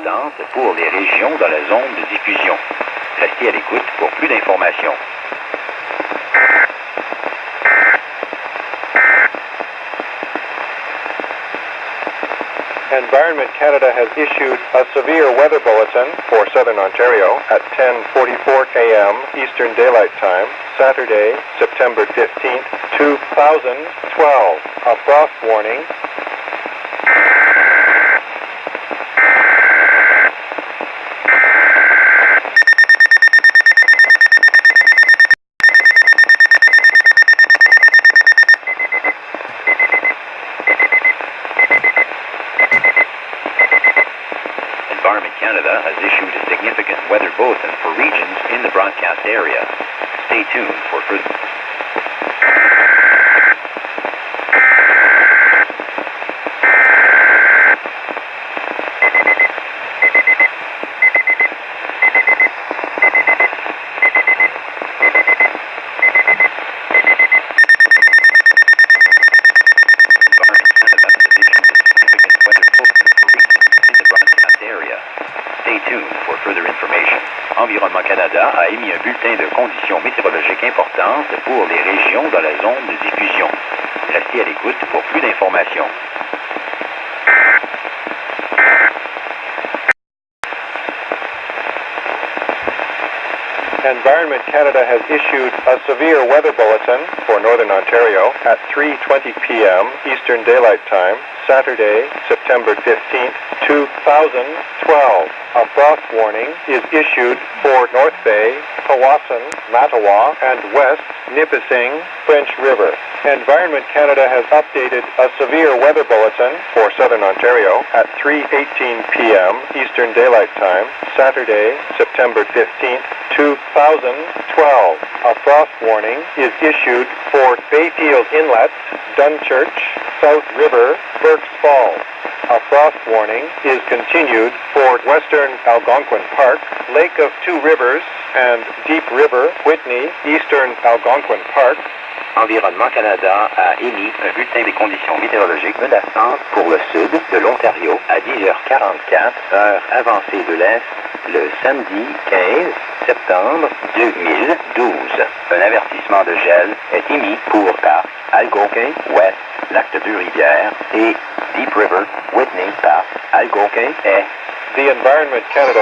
importante pour les régions dans la zone de diffusion. Restez à l'écoute pour plus d'informations. Environment Canada has issued a severe weather bulletin for Southern Ontario at 10:44 a.m. Eastern Daylight Time, Saturday, September 15th, 2012. A frost warning. Environment Canada has issued a significant weather bulletin for regions in the broadcast area. Stay tuned for further. Environnement Canada a émis un bulletin de conditions météorologiques importantes pour les régions dans la zone de diffusion. Restez à l'écoute pour plus d'informations. Environment Canada has issued a severe weather bulletin for Northern Ontario at 3:20 p.m. Eastern Daylight Time, Saturday, September 15th, 2012. A frost warning is issued for North Bay, Powassan, Mattawa, and West Nipissing, French River. Environment Canada has updated a severe weather bulletin for Southern Ontario at 3:18 p.m. Eastern Daylight Time, Saturday, September 15th, 2012. A frost warning is issued for Bayfield Inlet, Dunchurch, South River, Burkes Falls. A frost warning is continued for Western Algonquin Park, Lake of Two Rivers, and Deep River, Whitney, Eastern Algonquin Park. Environnement Canada a émis un bulletin des conditions météorologiques menaçantes pour le sud de l'Ontario à 10h44, heure avancée de l'Est, le samedi 15 septembre 2012. Un avertissement de gel est émis pour Parc, Algonquin, West, Lac de Deux-Rivières et Deep River, Whitney, Parc, Algonquin et The Environment Canada